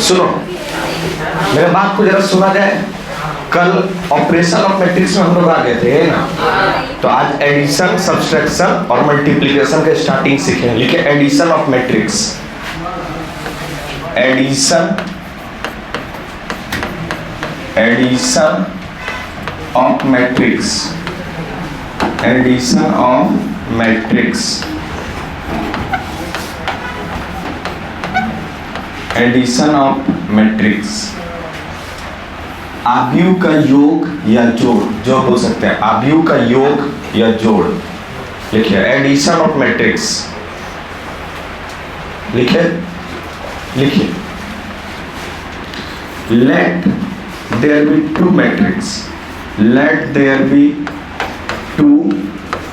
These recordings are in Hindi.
सुनो, मेरे बात को जरा सुना जाए। कल ऑपरेशन ऑफ मैट्रिक्स में हम लोग आ गए थे ना, तो आज एडिशन, सब्सट्रैक्शन और मल्टीप्लिकेशन के स्टार्टिंग सीखे। लिखे addition of matrix, addition of matrix, addition of matrix, addition of matrix. आव्यूह का योग या जोड़, जो बोल सकते हैं आव्यूह का योग या जोड़। लिखिए एडिशन ऑफ मैट्रिक्स, लिखिए let there be two matrix, let there be two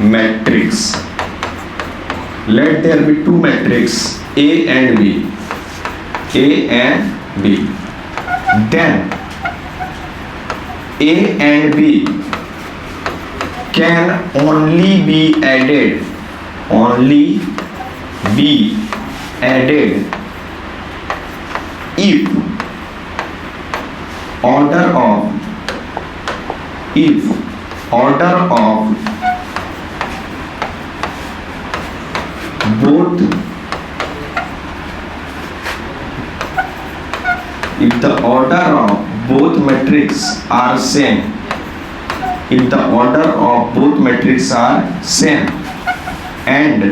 matrix, let there be two matrix A and B, A and B, then A and B can only be added, only be added if order of both, if the order of both matrices are same, if the order of both matrices are same and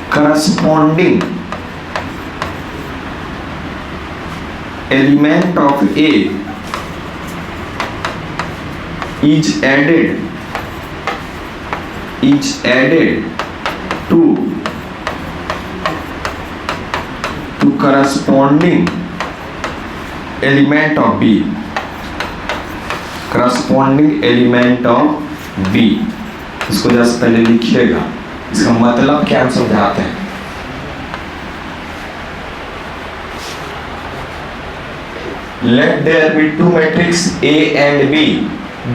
corresponding element of A is added to corresponding element of B, corresponding element of B। इसको जस्ट पहले लिखिएगा, इसका मतलब क्या हम समझाते हैं। Let there be two matrices A and B,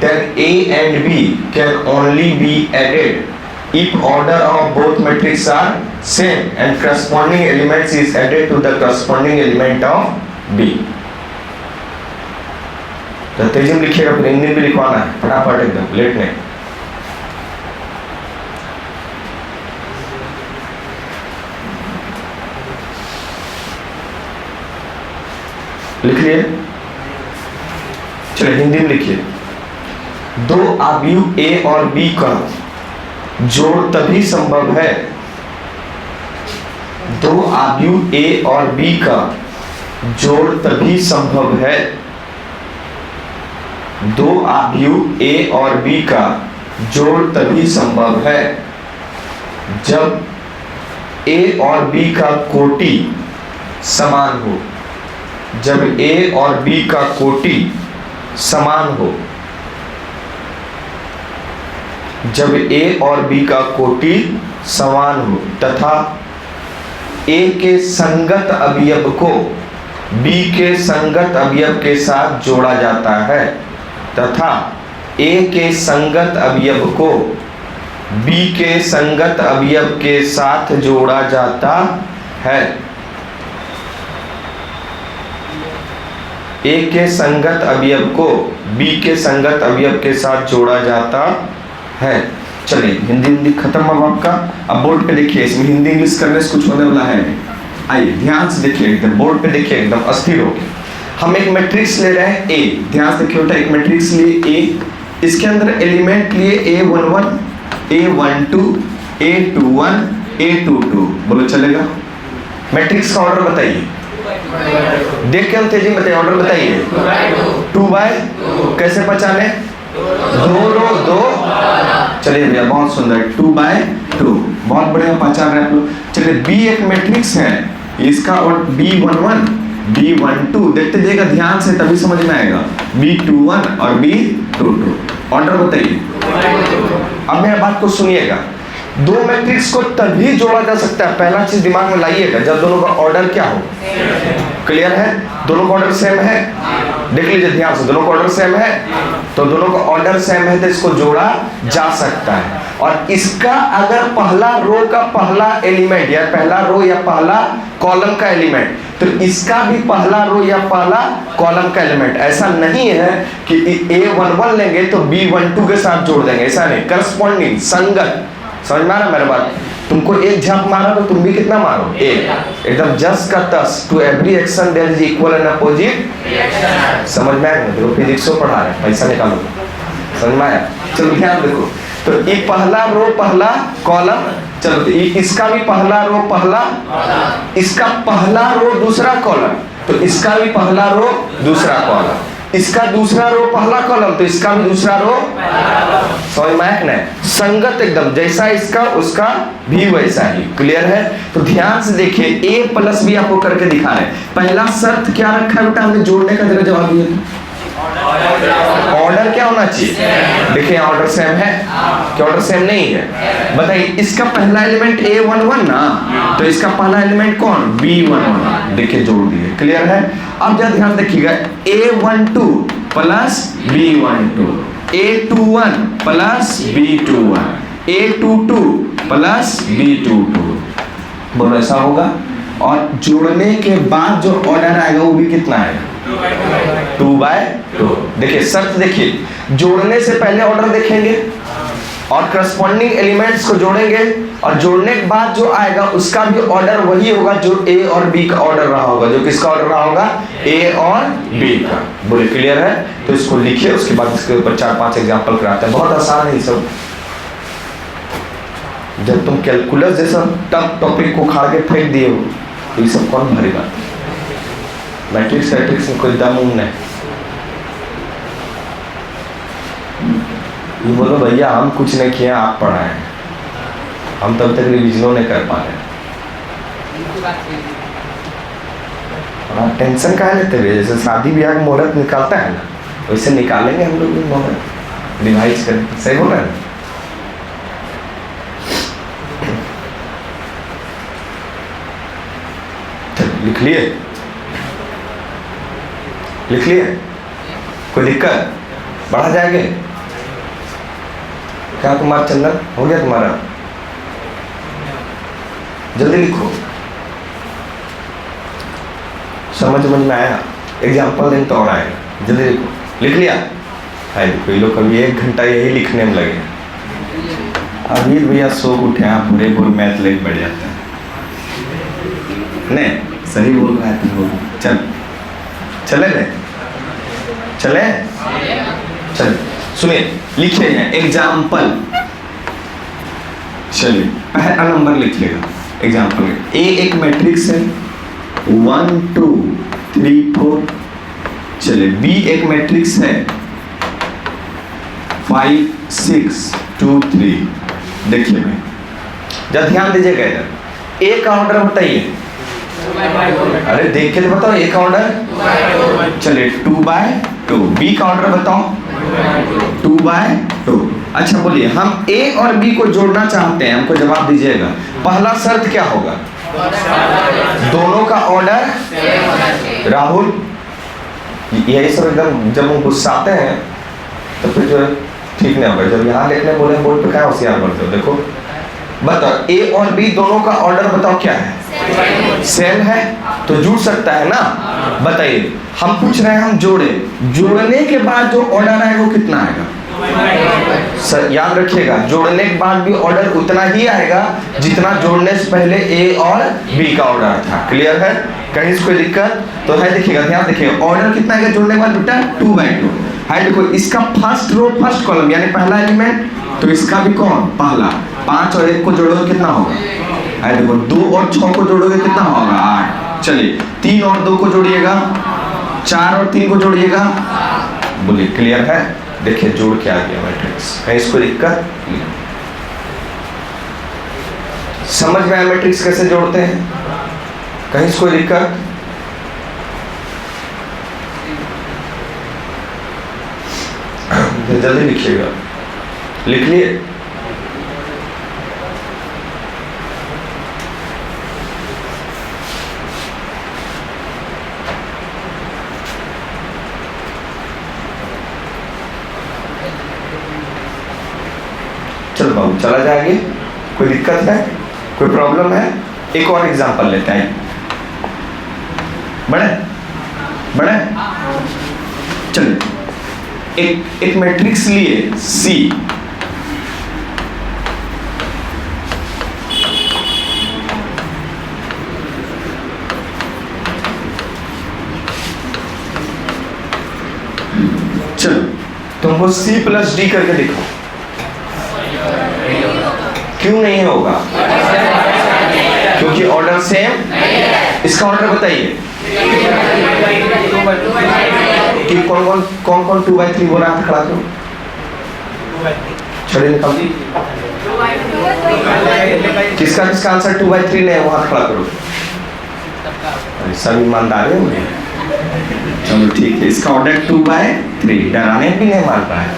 then A and B can only be added if order of both matrices are same and corresponding elements is added to the corresponding element of B। तो तेजी में लिखिएगा, फिर हिंदी भी लिखवाना है फटाफट, एकदम लेट नहीं। लिख लिए, चलिए हिंदी में लिखिए। दो आव्यूह A और B का जोड़ तभी संभव है, दो आव्यूह A और B का जोड़ तभी संभव है, दो आव्यूह A और B का जोड़ तभी संभव है जब A और B का कोटि समान हो, जब A और B का कोटि समान हो, जब A और B का कोटि समान हो तथा A के संगत अवयव को B के संगत अवयव के साथ जोड़ा जाता है, तथा A के संगत अवयव को B के संगत अवयव के साथ जोड़ा जाता है, A के संगत अवयव को B के संगत अवयव के साथ जोड़ा जाता है। चलिए हिंदी खत्म अब आपका। अब बोर्ड पे देखिए, इसमें हिंदी इंग्लिश करने से कुछ होने वाला है। आइए ध्यान से देखिए, एकदम बोर्ड पे देखिए, एकदम अस्थिर होके। हम एक मैट्रिक्स ले रहे हैं A, ध्यान से देखिए बेटा, एक मैट्रिक्स लिए A, इसके अंदर एलिमेंट लिए A11, A12, A21, A22, बोलो चलेगा। मैट्रिक्स का ऑर्डर बताइए, देख के हम तेजी में बताइए, ऑर्डर बताइए। 2/2 कैसे पहचाने, दो रो दो, चलिए भैया बहुत सुंदर, 2/2 बहुत बढ़िया पहचान रहे हैं आप लोग। चलिए B एक मैट्रिक्स है, इसका और B11, B12 देखते जाइएगा ध्यान से, तभी समझ में आएगा। B21 और B22, ऑर्डर बताइए। अब मेरा बात को सुनिएगा, दो मैट्रिक्स को तभी जोड़ा जा सकता है, पहला चीज दिमाग में लाइएगा, जब दोनों का ऑर्डर क्या हो। क्लियर है, दोनों का ऑर्डर सेम है, देख लीजिए ध्यान से, दोनों का ऑर्डर सेम है, तो दोनों का ऑर्डर सेम है तो इसको जोड़ा जा सकता है। और इसका अगर पहला रो का पहला एलिमेंट या पहला रो या पहला कॉलम का एलिमेंट, तो इसका भी पहला रो या पहला कॉलम का एलिमेंट। ऐसा नहीं है कि A11 लेंगे तो B12 के साथ जोड़ देंगे, ऐसा नहीं, करस्पॉन्डिंग, संगत। समझ में आ रहा मेरा बात? तुमको एक झप मारा तो तुम भी कितना मारो, एक, एकदम जस का तस। To every action there is equal and opposite. समझ में आया? देखो फिजिक्स को पढ़ा रहे, पैसा निकालो। समझ में आया? चलो ध्यान देखो, तो ये पहला रो पहला कॉलम, चलो तो इसका भी पहला रो पहला, इसका पहला रो दूसरा कॉलम, तो इसका भी पहला रो दूसरा कॉलम, इसका दूसरा रो पहला कॉलम, तो इसका भी दूसरा रो। समझ में आया? संगत एकदम, जैसा इसका उसका भी वैसा ही। क्लियर है? तो ध्यान से देखिए, ए प्लस बी आपको करके दिखा रहे हैं। पहला शर्त क्या रखा है बेटा हमने जोड़ने का? जरा जवाब दिए, ऑर्डर क्या होना चाहिए? देखिए ऑर्डर सेम है कि ऑर्डर सेम नहीं है? बताइए, इसका पहला एलिमेंट A11 ना, तो इसका पहला एलिमेंट कौन? B11। देखिए जोड़ दिए। क्लियर है? अब जरा ध्यान देखिएगा, A12 plus B12, A21 plus B21, A22 plus B22। बोलो ऐसा होगा। और जोड़ने के बाद जो ऑर्डर आएगा वो भी कितना आएगा? 2/2। देखिए शर्त देखिए, जोड़ने से पहले ऑर्डर देखेंगे और करस्पॉन्डिंग एलिमेंट्स को जोड़ेंगे, और जोड़ने के बाद जो आएगा उसका भी ऑर्डर वही होगा जो ए और बी का ऑर्डर रहा होगा। जो किसका ऑर्डर रहा होगा? ए और बी का। बोले क्लियर है? तो इसको लिखिए, उसके बाद इसके ऊपर 4-5 एग्जांपल कराते हैं। बहुत आसान है सब। जब तुम कैलकुलस जैसा टफ टॉपिक को खा के फेंक दिए हो तो ये सब कौन भरेगा? मैट्रिक्स वैट्रिक्स में कोई दम नहीं। ये बोलो भैया हम कुछ नहीं किए, आप पढ़ाएं, हम तब तक रिविजनों नहीं कर पा रहे। आप टेंशन काहे लेते हुए? जैसे शादी ब्याह का मुहूर्त निकालता है ना, वैसे निकालेंगे हम लोग भी मुहूर्त, रिवाइज करें। सही बोल रहे हैं? लिख लिए? लिख लिए? कोई दिक्कत? बढ़ा जाएंगे क्या तुम्हारा? चंदन हो गया तुम्हारा? जल्दी लिखो, समझ में आया? एग्जाम्पल दें तो और आएगा। जल्दी लिखो। लिख लिया? है कोई लोग कभी 1 घंटा यही लिखने में लगे। अभी भैया सो उठे, आप बुरे बोल मैथ लेके बैठ जाते हैं। नहीं सही बोल रहा है तुम लोग। चल चले ले, चले चल सुनिए, लिखिए एग्जाम्पल। चलिए पहला नंबर लिख लेगा एग्जाम्पल। ए एक मैट्रिक्स है 1 2 3 4। चलिए बी एक मैट्रिक्स है 5 6 2 3। देखिए भाई जब ध्यान दीजिएगा इधर, ए का ऑर्डर बताइए। अरे देख के तो बताओ, ए का ऑर्डर चलिए 2/2। बी का ऑर्डर बताओ 2/2। अच्छा बोलिए, हम ए और बी को जोड़ना चाहते हैं, हमको जवाब दीजिएगा। पहला शर्त क्या होगा? दोनों का ऑर्डर। राहुल यही सब एकदम जब हम गुस्साते हैं तो फिर जो ठीक नहीं होगा। जब यहाँ लिखने बोले बोर्ड पे क्या होशियार बनते हो? देखो बताओ, ए और बी दोनों का ऑर्डर बताओ क्या है? सेम है तो जुड़ सकता है ना। बताइए, हम पूछ रहे हैं हम जोड़े, जोड़ने के बाद जो ऑर्डर आएगा वो कितना आएगा? याद रखिएगा, जोड़ने के बाद भी ऑर्डर उतना ही आएगा जितना जोड़ने से पहले ए और बी का ऑर्डर था। क्लियर है? कहीं से कोई दिक्कत तो है? देखिएगा, ध्यान देखिएगा, ऑर्डर कितना आएगा जोड़ने के बाद बेटा? 2/2 है। देखो इसका फर्स्ट रो फर्स्ट कॉलम यानी पहला एलिमेंट, तो इसका भी कौन? पहला। 5 और 1 को जोड़ोगे कितना होगा? है देखो 2 और 6 को जोड़ोगे कितना होगा? 8। चलिए 3 और 2 को जोड़िएगा, 4 और 3 को जोड़िएगा। बोलिए क्लियर है? देखिए जोड़ के आ गया मैट्रिक्स। कहीं इसको दिक्कत? समझ में आया मैट्रिक्स कैसे जोड़ते हैं? कहीं इसको दिक्कत? जल्दी लिखिएगा। लिख लिए? चल बाबू चला जाएंगे, कोई दिक्कत है, कोई प्रॉब्लम है? एक और एग्जांपल लेते हैं, बढ़े बढ़े। चलिए एक मैट्रिक्स लिए C, चलो तुमको C+D करके दिखाओ। क्यों नहीं होगा? क्योंकि ऑर्डर सेम। इसका ऑर्डर बताइए कि कौन कौन 2/3 बोल रहा था, खड़ा करो, छड़ी निकाल दी। किसका किसका आंसर 2/3 नहीं है, वहां खड़ा करो। सब ईमानदार है। चलो ठीक है, इसका ऑर्डर 2/3, डराने भी नहीं मान रहा है।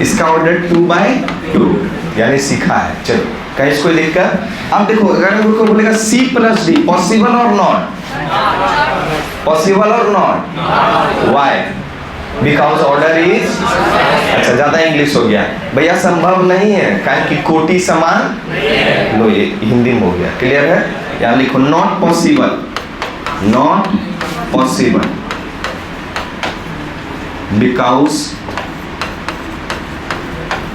इसका ऑर्डर 2/2 यानी सीखा है। चलो कहीं इसको लिखकर, अब देखो अगर हमको बोलेगा C+D पॉसिबल और नॉट, पॉसिबल और not, why? Because order is, अच्छा ज्यादा इंग्लिश हो गया भैया, संभव नहीं है, कारण कि कोटि समान, लो ये हिंदी में हो गया, क्लियर है? यहाँ लिखो not possible, not possible because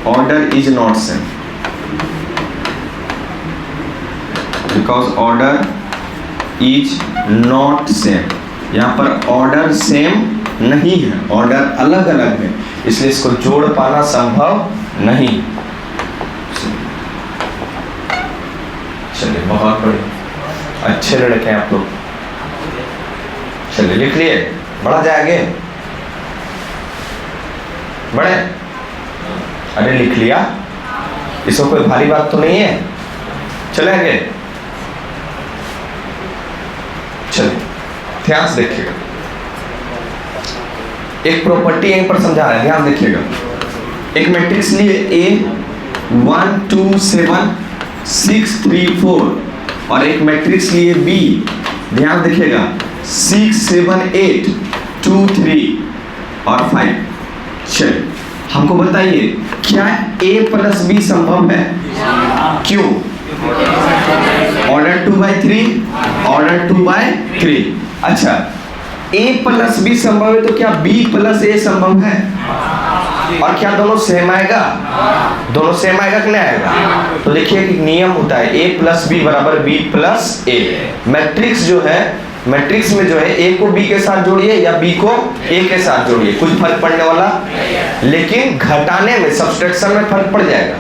order is not same, because order is not same. यहाँ पर ऑर्डर सेम नहीं है, ऑर्डर अलग अलग है, इसलिए इसको जोड़ पाना संभव नहीं। चलिए बहुत बढ़िया, अच्छे लड़के हैं आप लोग। चलिए लिख लिए, बढ़ा जाए आगे, बढ़े। अरे लिख लिया, इसको कोई भारी बात तो नहीं है। चले आगे, चलिए ध्यान से देखिएगा, एक प्रॉपर्टी यहीं पर समझा रहा है, ध्यान देखिएगा। एक मैट्रिक्स लिए A 1 2 7 6 3 4 और एक मैट्रिक्स लिए B, ध्यान देखिएगा 6 7 8 2 3 और 5। चलिए हमको बताइए क्या A+B संभव है? क्यों? Order 2/3, order 2/3। अच्छा A+B संभव है तो क्या B+A संभव है? और क्या दोनों सेम आएगा? दोनों सेम आएगा कि नहीं आएगा? तो देखिए एक नियम होता है A+B = B+A। मैट्रिक्स जो है, मैट्रिक्स में जो है A को B के साथ जोड़िए या B को A के साथ जोड़िए, कुछ फर्क पड़ने वाला, लेकिन घटाने में, सब्सट्रैक्शन में फर्क पड़ जाएगा।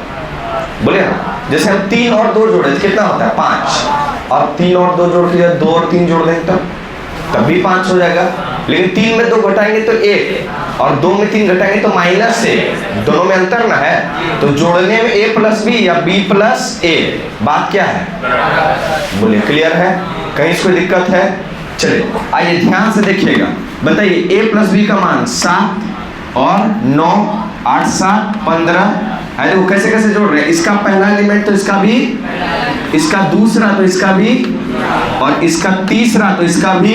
बोले ना, जैसे हम 3 और 2 जोड़े तो कितना होता है? 5, और 3 और 2 जोड़ के 2 और 3 जोड़ दें तब भी 5 हो जाएगा। लेकिन 3 में 2 घटाएंगे तो 1 और 2 में 3 घटाएंगे तो -1, दोनों में अंतर ना है, तो जोड़ने में A+B या B+A, बात क्या है? बोलिए क्लियर है? कहीं इसको दिक्कत है? चलिए आइए ध्यान से देखिएगा, बताइए A+B का मान 7 और 9, 8 7 15 है। वो कैसे कैसे जोड़ रहे हैं? इसका पहला एलिमेंट तो इसका भी, इसका दूसरा तो इसका भी, और इसका तीसरा तो इसका भी।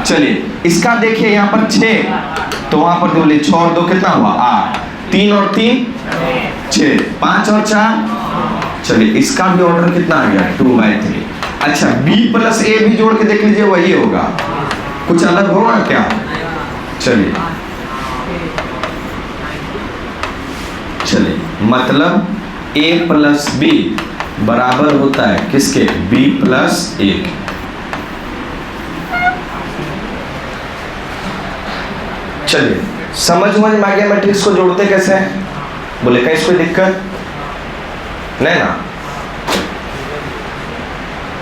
चलिए इसका देखिए यहाँ पर 6, तो वहां पर बोले 6 और 2 कितना हुआ? 8, 3 और 3 6, 5 और 4। चलिए इसका भी ऑर्डर कितना आ गया? 2/3। अच्छा B+A भी जोड़ के देख लीजिए, वही होगा, कुछ अलग होगा क्या? चलिए मतलब A+B बराबर होता है किसके? B+A। चलिए समझ में आ गया मैट्रिक्स को जोड़ते कैसे हैं? बोले क्या इसको दिक्कत नहीं ना?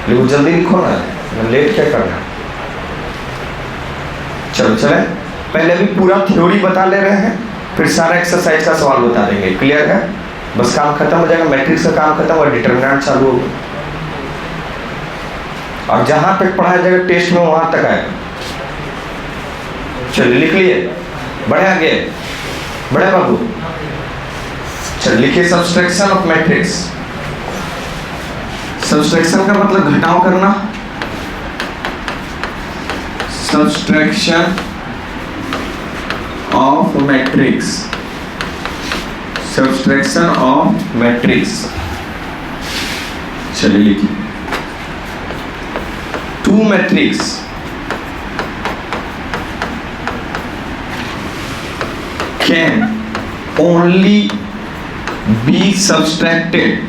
लेकिन जल्दी लिखो ना, लेट क्या करना। चलो चले, पहले भी पूरा थ्योरी बता ले रहे हैं, फिर सारा एक्सरसाइज का सवाल बता देंगे, क्लियर है? बस काम खत्म हो जाएगा, मैट्रिक्स का काम खत्म और डिटरमिनेंट चालू होगा, और जहां तक पढ़ाया जाएगा टेस्ट में वहां तक आएगा। चलिए लिख लिए, बढ़े आगे, बढ़े बाबू। चलिए लिखिए सब्सट्रैक्शन ऑफ मैट्रिक्स। सब्सट्रैक्शन का मतलब घटाव करना, subtraction of matrix, subtraction of matrix. चलिए लिखिए, two matrix can only be subtracted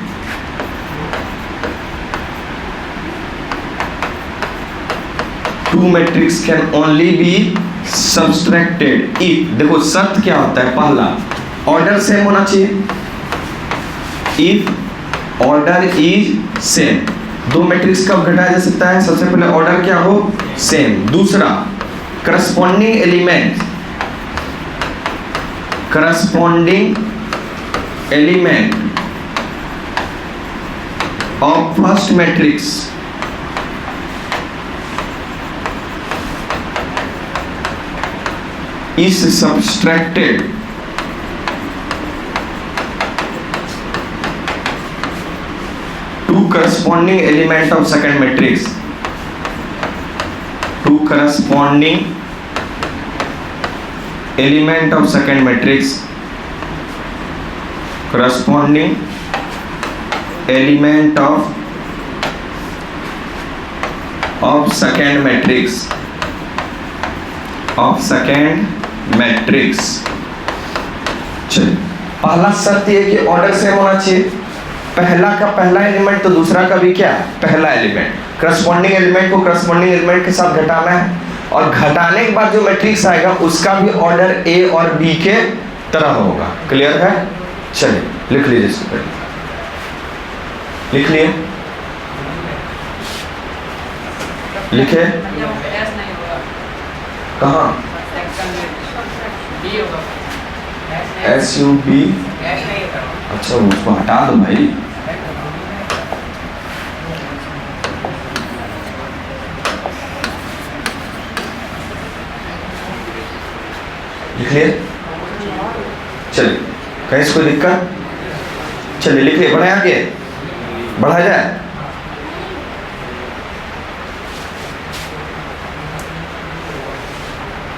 two matrix can only be subtracted if, देखो शर्त क्या होता है, पहला ऑर्डर सेम होना चाहिए, इफ ऑर्डर इज सेम। दो मैट्रिक्स कब घटाया जा सकता है, सबसे पहले ऑर्डर क्या हो, सेम। दूसरा corresponding element of first matrix is subtracted to corresponding element of second matrix, to corresponding element of second matrix, corresponding element of second matrix, of second matrix. चलिए, पहला शर्त ये कि ऑर्डर सेम होना चाहिए, पहला का पहला एलिमेंट तो दूसरा का भी क्या है, पहला एलिमेंट। करस्पॉन्डिंग एलिमेंट को करस्पॉन्डिंग एलिमेंट के साथ घटाना है, और घटाने के बाद जो मैट्रिक्स आएगा उसका भी ऑर्डर ए और बी के तरह होगा। क्लियर है? चलिए लिख लीजिए, इसको पहले लिख लिए, लिखे कहाँ, SUB, अच्छा उसको हटा दो भाई। लिख लिए, चलिए कहीं इसको दिक्कत, चलिए लिख लिए, बढ़ाया आगे, बढ़ा जाए।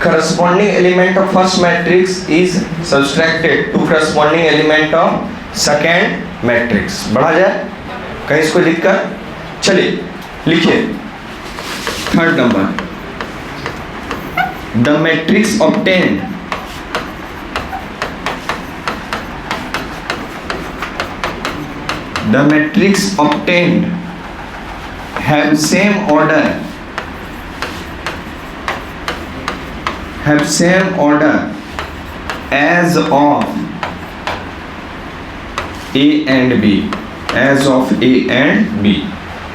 Corresponding element of first matrix is subtracted to corresponding element of second matrix। बढ़ा जाए, कहीं इसको दिक्कत, चलिए लिखिए third number, the matrix obtained have same order as of A and B, as of A and B।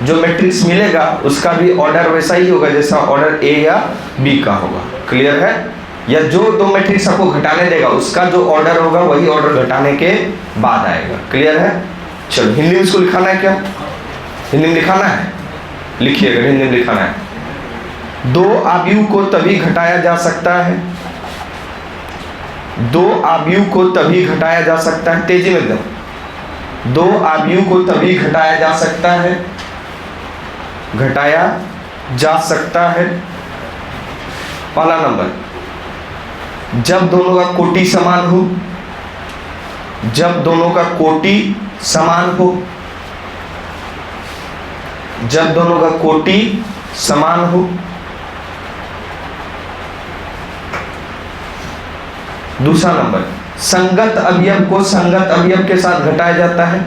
जो मैट्रिक्स मिलेगा उसका भी ऑर्डर वैसा ही होगा जैसा ऑर्डर ए या बी का होगा। क्लियर है? या जो दो मैट्रिक्स आपको घटाने देगा उसका जो ऑर्डर होगा वही ऑर्डर घटाने के बाद आएगा। क्लियर है? चलो हिंदी में इसको लिखाना है, क्या हिंदी में लिखाना है, लिखिए अगर हिंदी में लिखाना है। दो आव्यूह को तभी घटाया जा सकता है, दो आव्यूह को तभी घटाया जा सकता है, तेजी में एकदम, दो आव्यूह को तभी घटाया जा सकता है, घटाया जा सकता है। पहला नंबर, जब दोनों का कोटि समान हो, जब दोनों का कोटि समान हो, जब दोनों का कोटि समान हो। दूसरा नंबर, संगत अवयव को संगत अवयव के साथ घटाया जाता है,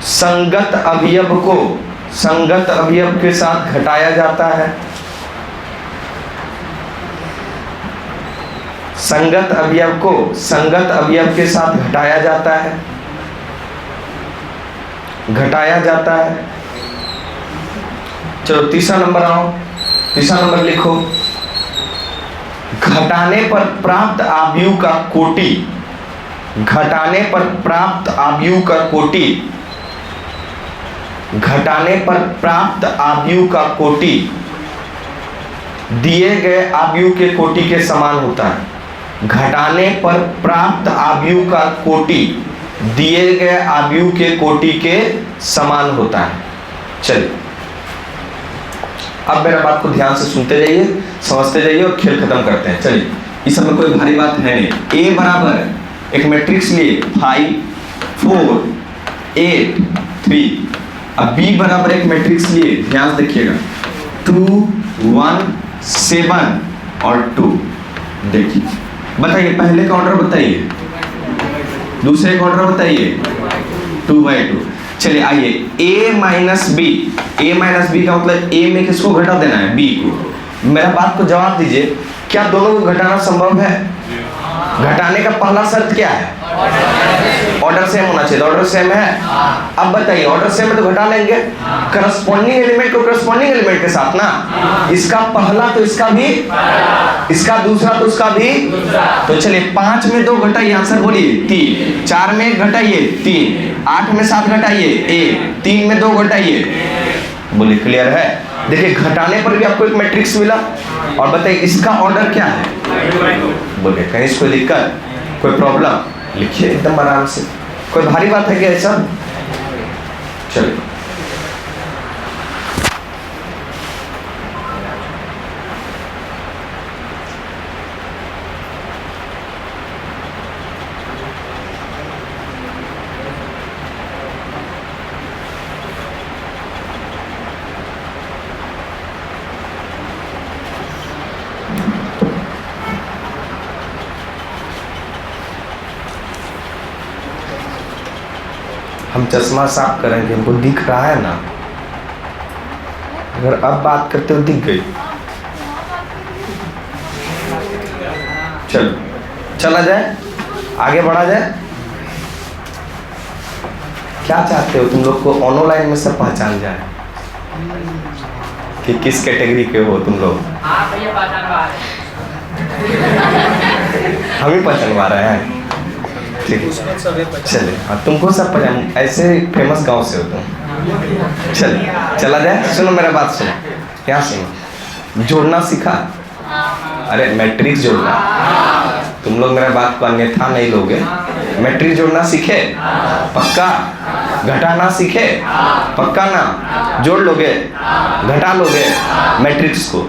संगत अवयव को संगत अवयव के साथ घटाया जाता है, संगत अवयव को संगत अवयव के साथ घटाया जाता है, घटाया जाता है। चलो तीसरा नंबर आओ, तीसरा नंबर लिखो, घटाने पर प्राप्त आव्यूह का कोटि, घटाने पर प्राप्त आव्यूह का कोटि, घटाने पर प्राप्त आव्यूह का कोटि दिए गए आव्यूह के कोटि के समान होता है। घटाने पर प्राप्त आव्यूह का कोटि दिए गए आव्यूह के कोटि के समान होता है। चलिए अब मेरा बात को ध्यान से सुनते जाइए, समझते जाइए और खेल खत्म करते हैं। चलिए इस सब में कोई भारी बात है नहीं। ए बराबर एक मैट्रिक्स लिए 5 4 8 3, अब B बराबर एक मैट्रिक्स लिए, ध्यान देखिएगा 2 1 7 और 2। देखिए बताइए पहले का ऑर्डर बताइए, दूसरे का ऑर्डर बताइए 2/2। चलिए आइए a minus B, a minus B का मतलब a में किसको घटा देना है, b को। मेरा बात को जवाब दीजिए, क्या दोनों को घटाना संभव है? घटाने का पहला शर्त क्या है? ऑर्डर सेम होना चाहिए। ऑर्डर सेम है। अब बताइए ऑर्डर सेम है तो घटा लेंगे करस्पॉन्डिंग एलिमेंट को करस्पॉन्डिंग एलिमेंट के साथ ना। इसका पहला तो इसका भी, इसका दूसरा तो उसका भी। तो चलिए 5 में 2 घटाइए, आंसर बोलिए 3। 4 में 1 घटाइए 3। 8 में 7 घटाइए 1। 3 में 2 घटाइए, बोलिए क्लियर है। देखिए घटाने पर भी आपको एक मैट्रिक्स मिला। और बताइए इसका ऑर्डर क्या है, बोलिए कहीं इसको दिक्कत, कोई प्रॉब्लम? लिखिए एकदम आराम से, कोई भारी बात है क्या ऐसा? चलिए हम चश्मा साफ करेंगे, हमको दिख रहा है ना। अगर अब बात करते हो दिख गई, चलो चला जाए, आगे बढ़ा जाए। क्या चाहते हो तुम लोग को ऑनलाइन में सब पहचान जाए कि किस कैटेगरी के हो तुम लोग? हम ही पहचानवा रहे हैं, ठीक है चलिए। हाँ तुमको सब पहचान, ऐसे फेमस गांव से हो तुम। चलिए चला जाए। सुनो मेरा बात सुनो, यहाँ सुनो। जोड़ना सीखा? अरे मैट्रिक्स जोड़ना, तुम लोग मेरा बात को अन्यथा नहीं लोगे। मैट्रिक्स जोड़ना सीखे? पक्का? घटाना सीखे? पक्का ना? जोड़ लोगे, घटा लोगे मैट्रिक्स को,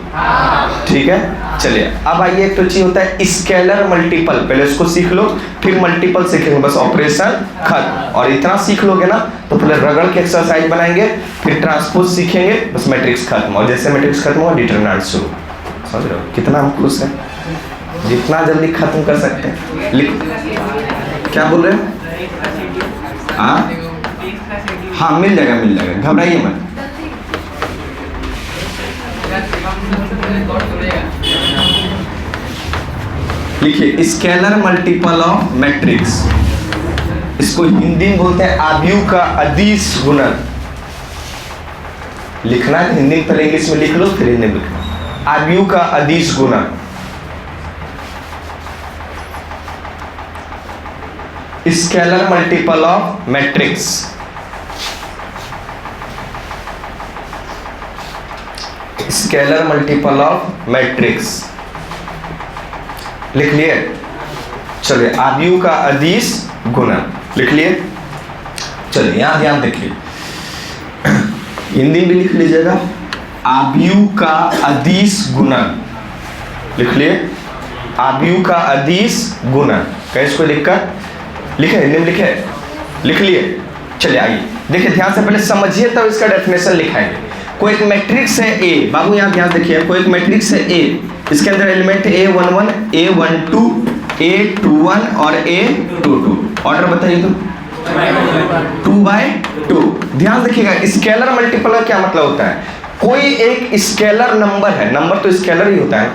ठीक है। चलिए अब आइए, एक तो चीज होता है स्केलर मल्टीपल, पहले उसको सीख लो फिर मल्टीपल सीखेंगे, बस ऑपरेशन खत्म। और इतना सीख लोगे ना तो पहले रगड़ के एक्सरसाइज बनाएंगे, फिर ट्रांसपोज सीखेंगे, बस मैट्रिक्स खत्म। और जैसे मैट्रिक्स खत्म होगा डिटरमिनेंट शुरू। समझ रहे हो कितना हम खुश हैं, जितना जल्दी खत्म कर सकते हैं। लिख, क्या बोल रहे हैं? हाँ मिल जाएगा मिल जाएगा, घबराइए मत। लिखिए स्केलर मल्टीपल ऑफ मैट्रिक्स, इसको हिंदी में बोलते हैं आव्यूह का अदिश गुणन। लिखना है हिंदी में, पहले इंग्लिश में लिख लो फिर हिंदी में लिखना। आव्यूह का अदिश गुणन, scalar multiple of matrix. Scalar multiple of matrix लिख लिए। चलिए आव्यूह का अदिश गुणन लिख लिए। चलिए यहां ध्यान देखिए, हिंदी में लिख लीजिएगा आव्यूह का अदिश गुणन। लिख लिए आव्यूह का अदिश गुणन। कहीं इसको दिक्कत? लिखे हिंदी में, लिखे लिख लिए। चलिए आइए देखिए ध्यान से, पहले समझिए तब इसका डेफिनेशन लिखाएंगे। कोई एक मैट्रिक्स है A, बाबू यहाँ ध्यान देखिए, कोई एक मैट्रिक्स है A, इसके अंदर एलिमेंट A11, A12, A21 और A22। ऑर्डर बताइए तो 2/2। ध्यान देखिएगा स्केलर मल्टीपल का क्या मतलब होता है? कोई एक स्केलर नंबर है, नंबर तो स्केलर ही होता है,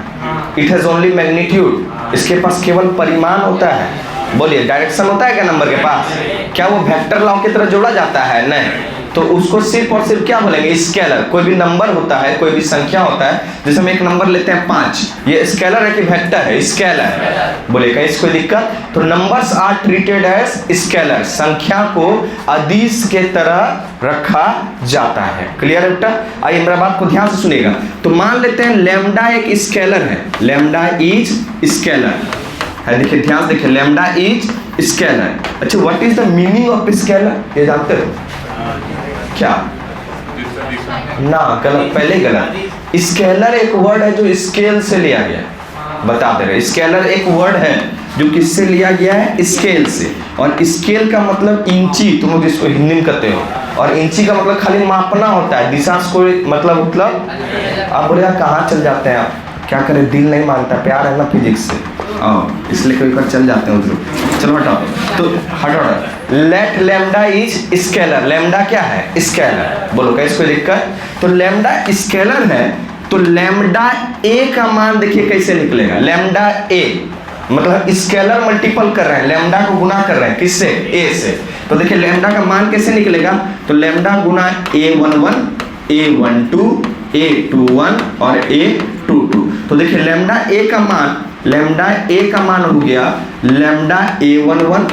इट हैज ओनली मैग्नीट्यूड, इसके पास केवल परिमाण होता है। बोलिए डायरेक्शन होता है क्या नंबर के पास? क्या वो वेक्टर लॉ की तरह जोड़ा जाता है? नहीं। तो उसको सिर्फ और सिर्फ क्या बोलेंगे? स्केलर। कोई भी नंबर होता है, कोई भी संख्या होता है, जैसे हम एक नंबर लेते हैं 5, ये स्केलर है कि वेक्टर है? स्केलर। बोले कहीं इसको दिक्कत? तो numbers are treated as scalar, संख्या को अदिश के तरह रखा जाता है। क्लियर है बेटा? आइए मेरा बात को ध्यान से सुनिएगा। तो मान लेते हैं लैम्डा एक स्केलर है, लैम्डा इज स्केलर है। देखिए ध्यान देखिए, लैम्डा इज स्केलर। अच्छा what is the meaning of scalar, ये जानते हो क्या? ना गलत, पहले गलत। स्केलर एक वर्ड है जो स्केल से लिया गया है, बता दे रहे। स्केलर एक वर्ड है जो किससे लिया गया है? स्केल से। और स्केल का मतलब इंची, तुम लोग जिसको हिंदी में कहते हो और इंची का मतलब खाली मापना होता है, दिशा से कोई मतलब आप बोले कहाँ चल जाते हैं आप, क्या करें, दिल नहीं मानता, प्यार है ना फिजिक्स से, इसलिए कोई बार चल जाते हैं उधर। चलो हटाओ, तो हटाओ। Let lambda is scalar, lambda क्या है, स्केलर। बोलो कैसे, कोई दिक्कत? तो लेमडा स्केलर है, तो लेमडा ए का मान देखिए कैसे निकलेगा। लेमडा ए मतलब स्केलर मल्टीपल कर रहे हैं, लेमडा को गुना कर रहे हैं किससे, ए से। तो देखिए लेमडा का मान कैसे निकलेगा, तो लेमडा गुना A11, A12, A21 और A22। तो देखिए लेमडा ए का मान हो गया lambda A11,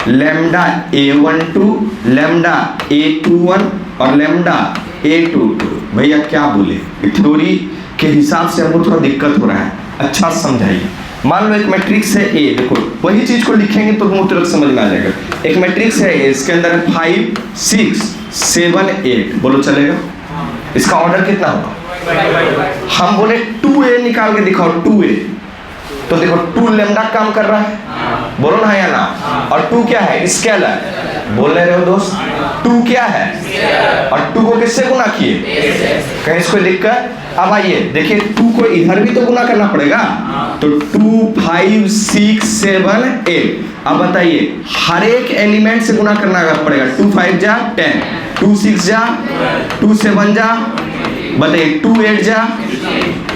lambda A12, lambda A21 और लेमडा A22। भैया क्या बोले, थ्योरी के हिसाब से हमको थोड़ा दिक्कत हो रहा है, अच्छा समझाइए। मान लो एक मैट्रिक्स है ए, देखो वही चीज को लिखेंगे तो तुरंत समझ में आ जाएगा। एक मैट्रिक्स है ए, इसके अंदर 5, 6, 7, 8, बोलो चलेगा? इसका ऑर्डर कितना होगा? हम बोले 2a निकाल के दिखाओ, 2a, तो देखो 2 लेमडा काम कर रहा है, बोलो ना या ना। और 2 क्या है, स्केलर, बोल रहे हो दोस्त, 2 क्या है, और 2 को किससे गुना किए, कहीं इसको दिक्कत? अब आइए देखिए 2 को इधर भी तो गुना करना पड़ेगा, तो 2, 5, 6, 7, 8। अब बताइए हर एक एलिमेंट से गुना करना पड़ेगा। 2 5 जा 10, 2 6 जा, 2 7 जा, बताइए 2 8 जा।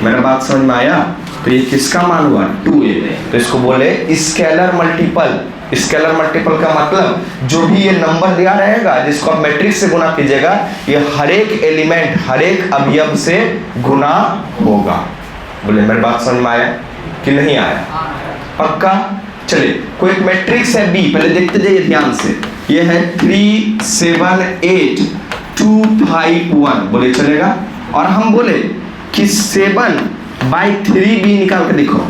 मेरा बात समझ में आया? तो ये किसका मान हुआ, 2a। तो इसको बोले स्केलर मल्टीपल। स्केलर मल्टीपल का मतलब जो भी ये नंबर दिया रहेगा जिसको आप मैट्रिक्स से गुना कीजिएगा, ये हर एक एलिमेंट, हर एक अवयव से गुना होगा। बोले मेरी बात समझ में आया कि नहीं आया? पक्का? चलिए कोई एक मैट्रिक्स है बी, पहले देखते जाइए ध्यान से। ये है 3 7 8 2 5 1, बोले चलेगा? और हम बोले कि 7/3 भी निकाल के दिखो।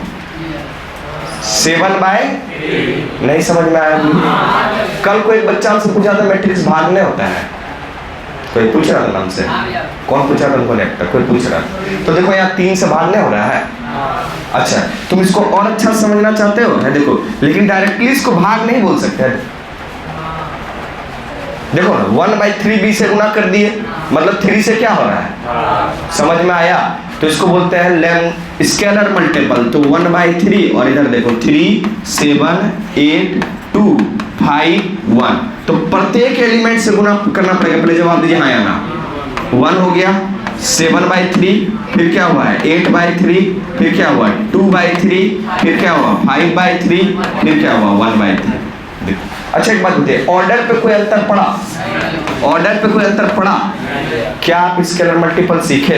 7/3 नहीं समझ में आया? कल कोई बच्चा हमसे पूछा था मैट्रिक्स भागने होता है, कोई पूछ रहा था हमसे, कौन पूछा था उनको, नेक्टर कोई पूछ रहा। तो देखो यहाँ 3 से भागने हो रहा है। अच्छा तुम इसको और अच्छा समझना चाहते हो, है देखो, लेकिन डायरेक्टली इसको भाग नहीं बोल सकते। देखो ना 1/3 बी से गुना कर दिए, मतलब 3 से क्या हो रहा है, समझ में आया? तो इसको बोलते हैं स्केलर मल्टीपल। तो 1/3 और इधर देखो 3 7 8 2 5 1। तो प्रत्येक एलिमेंट से गुना करना पड़ेगा। पहले जवाब दीजिए हाँ या ना। 1 हो गया, 7/3, फिर क्या हुआ है 8/3, फिर क्या हुआ 2/3, फिर क्या हुआ 5/3, फिर क्या हुआ 1/3। अच्छा एक बात बताइए, ऑर्डर पे कोई अंतर पड़ा? ऑर्डर पे कोई अंतर पड़ा? क्या आप स्केलर मल्टीपल सीखे?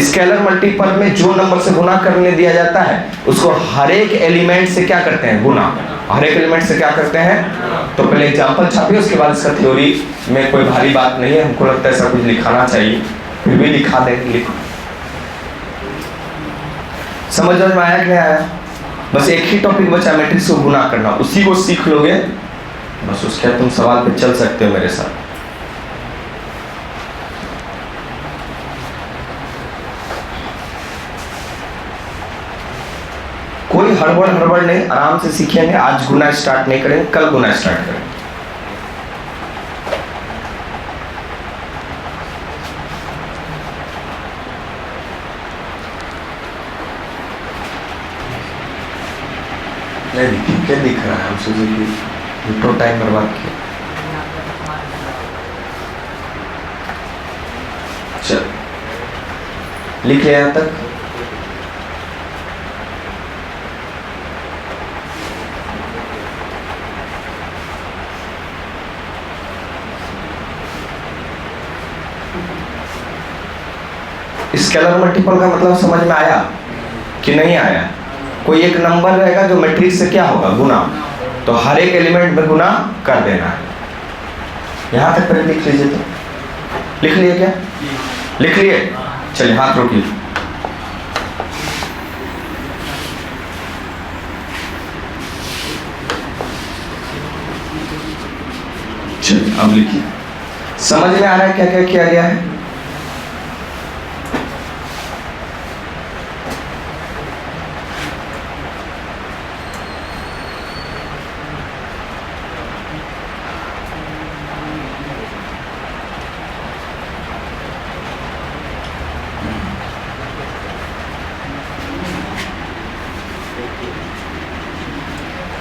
स्केलर मल्टीपल में जो नंबर से गुना करने दिया जाता है उसको हर एक एलिमेंट से क्या करते हैं, गुना। हर एक एलिमेंट से क्या करते हैं? तो पहले एग्जांपल छापिए, उसके बाद इसका थ्योरी में कोई भारी बात नहीं है, हमको लगता है ऐसा कुछ लिखाना चाहिए, फिर भी लिखा देंगे, लिखो। समझ में आया कि नहीं आया? बस एक ही टॉपिक बचा, मैट्रिक्स को गुना करना, उसी को सीख लोगे बस, उसके बाद तुम सवाल पे चल सकते हो मेरे साथ। कोई हड़बड़ नहीं, आराम से सीखेंगे। आज गुना स्टार्ट नहीं करेंगे, कल गुना स्टार्ट करेंगे। नहीं क्या दिख रहा है, हम सोचे कि तो टाइम बर्बाद किया। चल लिख लिया यहाँ तक? स्केलर मल्टीपल का मतलब समझ में आया कि नहीं आया? कोई एक नंबर रहेगा जो मैट्रिक्स से क्या होगा, गुना, तो हर एक एलिमेंट में गुना कर देना है। यहां तक पहले लिख लीजिए। तो लिख लिए क्या? लिख लिए? चलिए हाथ रोकिए। चलिए अब लिखिए। समझ में आ रहा है क्या क्या किया गया है?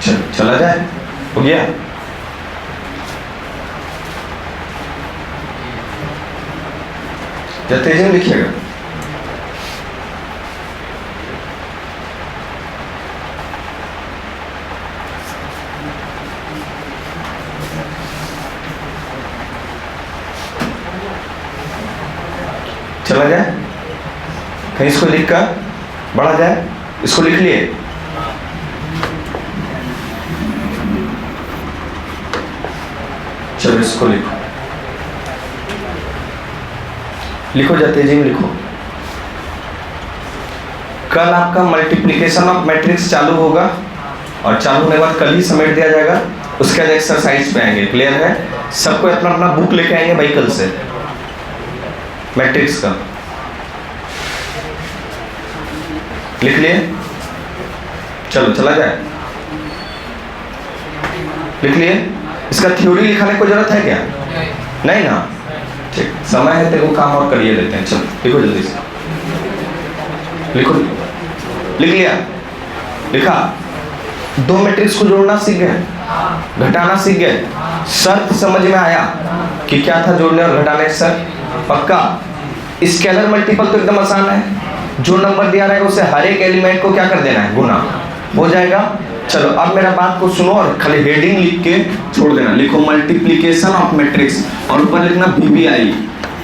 चलो चला जाए, हो गया। जब तेजी में लिखिएगा, चला जाए, कहीं इसको लिख कर बढ़ा जाए, इसको लिख लिए, चलो इसको लिखो, लिखो जाते जी में लिखो। कल आपका मल्टीप्लिकेशन ऑफ मैट्रिक्स चालू होगा और चालू होने के बाद कल ही समेट दिया जाएगा, उसके बाद एक्सरसाइज पे आएंगे। क्लियर है? सबको अपना अपना बुक लेके आएंगे भाई कल से मैट्रिक्स का। लिख लिए? चलो चला जाए, लिख लिए? इसका थ्योरी लिखाने को जरूरत है क्या? नहीं ना? ठीक, समय है तो वो काम और करिए लेते हैं। चलो लिखो जल्दी से, लिखो, लिख लिया? लिखा? दो मैट्रिक्स को जोड़ना सीख गए, घटाना सीख गए, शर्त समझ में आया कि क्या था जोड़ने और घटाने की शर्त? पक्का? स्केलर मल्टीपल तो एकदम आसान है, जो नंबर दिया रहेगा उसे हर एक एलिमेंट को क्या कर देना है? गुना, हो जाएगा। चलो अब मेरा बात को सुनो और खाली हेडिंग लिख के छोड़ देना। लिखो मल्टीप्लिकेशन ऑफ मैट्रिक्स और ऊपर लिखना VBI।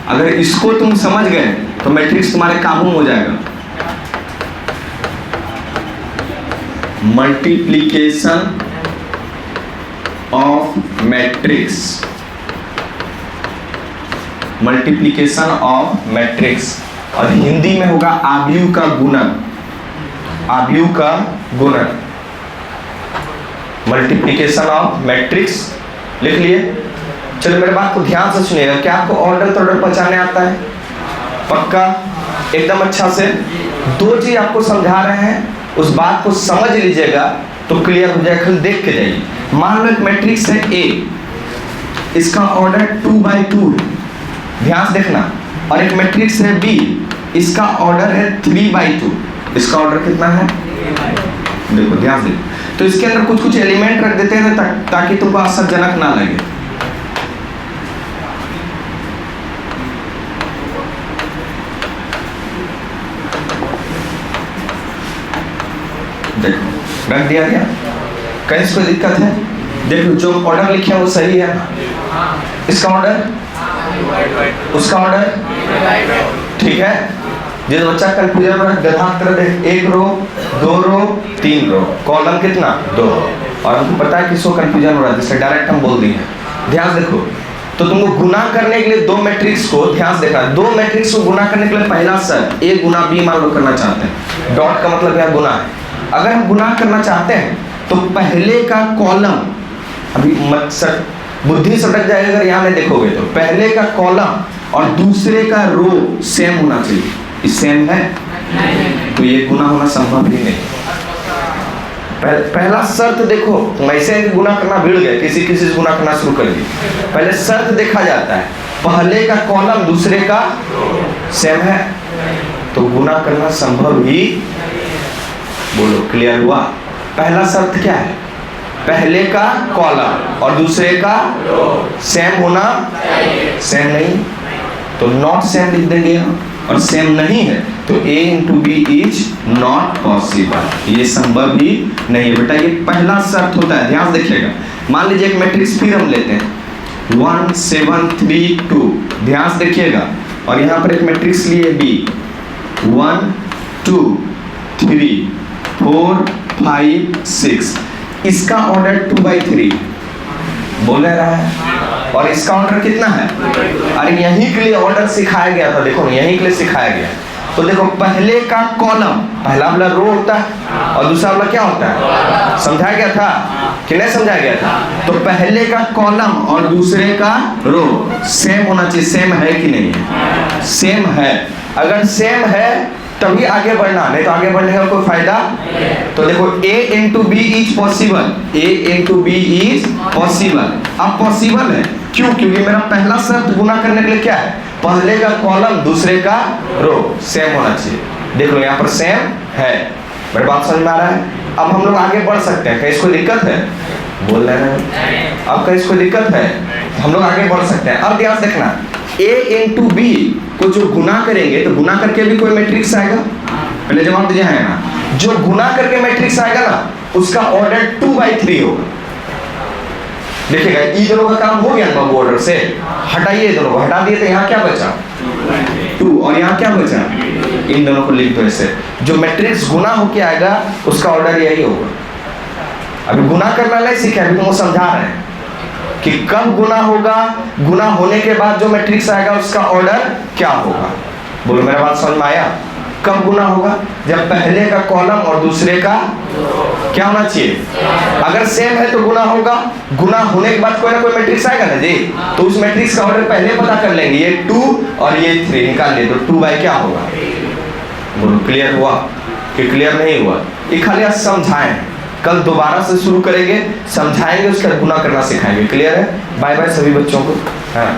अगर इसको तुम समझ गए तो मैट्रिक्स तुम्हारे काबू में हो जाएगा। Multiplication of matrix, multiplication of matrix, और हिंदी में होगा आव्यूह का गुणन, आव्यूह का गुणन। मल्टीप्लिकेशन ऑफ मैट्रिक्स लिख लिए? चलो मेरे बात को ध्यान से सुनिएगा। क्या आपको ऑर्डर तो ऑर्डर पहचानने आता है? पक्का? एकदम अच्छा से। दो चीज आपको समझा रहे हैं, उस बात को समझ लीजिएगा तो क्लियर हो जाएगा। खाली देख के जाइए। मान लो एक मैट्रिक्स है A, इसका ऑर्डर 2/2 है, ध्यान से देखना। और एक मैट्रिक्स है B, इसका ऑर्डर है 3/2। इसका ऑर्डर कितना है? देखो ध्यान से। तो इसके अंदर कुछ कुछ एलिमेंट रख देते हैं ताकि तुमको आश्चर्यजनक ना लगे। देखो रख दिया गया, कहीं इसको दिक्कत है? देखो जो ऑर्डर लिखे हैं वो सही है। इसका ऑर्डर, उसका ऑर्डर ठीक है। जिस बच्चा कंफ्यूजन में गधा की तरह देख, 1 रो 2 रो 3 रो, कॉलम कितना? 2। और हमको पता है किसको कंफ्यूजन हो रहा है, जिससे डायरेक्ट हम बोल दिए। ध्यान देखो, तो तुमको गुना करने के लिए दो मैट्रिक्स को, ध्यान देखना, दो मैट्रिक्स को गुना करने के लिए पहला शर्त A गुना B मान लो करना चाहते हैं। डॉट का मतलब यहाँ गुना है। अगर हम गुना करना चाहते हैं तो पहले का कॉलम, अभी बुद्धि सटक जाएगा अगर यहाँ नहीं देखोगे तो, पहले का कॉलम और दूसरे का रो सेम होना चाहिए। सेम है तो ये गुना होना संभव ही नहीं। पहला शर्त देखो, वैसे गुना करना भीड़ गए, किसी किसी से गुना करना शुरू कर दिए। पहले शर्त देखा जाता है, पहले का कॉलम दूसरे का सेम है तो गुना करना संभव ही। बोलो क्लियर हुआ? पहला शर्त क्या है? पहले का कॉलम और दूसरे का सेम होना, सेम नहीं तो नॉट सेम लिख देंगे हम, और सेम नहीं है तो A into B is not possible, ये संभव ही नहीं है बेटा। ये पहला शर्त होता है, ध्यान देखिएगा। मान लीजिए एक मैट्रिक्स फिर हम लेते हैं 1 7 3 2, ध्यान से देखिएगा। और यहाँ पर एक मैट्रिक्स लिए B 1 2 3 4 5 6, इसका ऑर्डर 2/3 बोल रहा है और इसका ऑर्डर कितना है? अरे यहीं के लिए ऑर्डर सिखाया गया था, देखो यहीं के लिए सिखाया गया। तो देखो पहले का कॉलम, पहला वाला रो होता है और दूसरा वाला क्या होता है? समझाया गया था कि नहीं समझाया गया था? तो पहले का कॉलम और दूसरे का रो सेम होना चाहिए। सेम है कि नहीं है? सेम है। अगर सेम है तभी आगे बढ़ना, नहीं तो आगे बढ़ने का कोई फायदा। तो देखो A into B is possible, A into B is possible. अब पॉसिबल है क्यों? क्योंकि मेरा पहला शर्त गुना करने के लिए क्या है? पहले का कॉलम दूसरे का रो सेम होना चाहिए। देख लो यहाँ पर सेम है। मेरी बात समझ में आ रहा है? अब हम लोग आगे बढ़ सकते हैं, कहीं कोई दिक्कत है? बोल रहे हैं अब कहीं कोई दिक्कत है? हम लोग आगे बढ़ सकते हैं। अब ध्यान देखना, a इंटू बी को जो गुना करेंगे तो गुना करके भी कोई मैट्रिक्स आएगा। पहले जवाब दीजिए है ना, जो गुना करके मैट्रिक्स आएगा ना उसका ऑर्डर 2/3 होगा। देखिएगा ई दोनों का काम हो गया ना ऑर्डर से, हटाइए दोनों को, हटा दिए तो यहाँ क्या बचा 2 और यहाँ क्या बचा, इन दोनों को लिख दो ऐसे। जो मैट्रिक्स गुना होके आएगा उसका ऑर्डर यही होगा। अभी गुना करना नहीं सीखे, अभी तुमको समझा रहे हैं कि कब गुना होगा, गुना होने के बाद जो मैट्रिक्स आएगा उसका ऑर्डर क्या होगा। बोलो मेरा बात समझ में आया? कब गुना होगा? जब पहले का कॉलम और दूसरे का क्या होना चाहिए, अगर सेम है तो गुना होगा। गुना होने के बाद कोई ना कोई मैट्रिक्स आएगा ना जी, तो उस मैट्रिक्स का ऑर्डर पहले पता कर लेंगे, ये 2 और ये 3 निकाल लिए तो 2 बाई क्या होगा। बोलो क्लियर हुआ कि क्लियर नहीं हुआ? ये खाली आज समझाएं, कल दोबारा से शुरू करेंगे, समझाएंगे, उसका गुना करना सिखाएंगे। क्लियर है? बाय बाय सभी बच्चों को। हाँ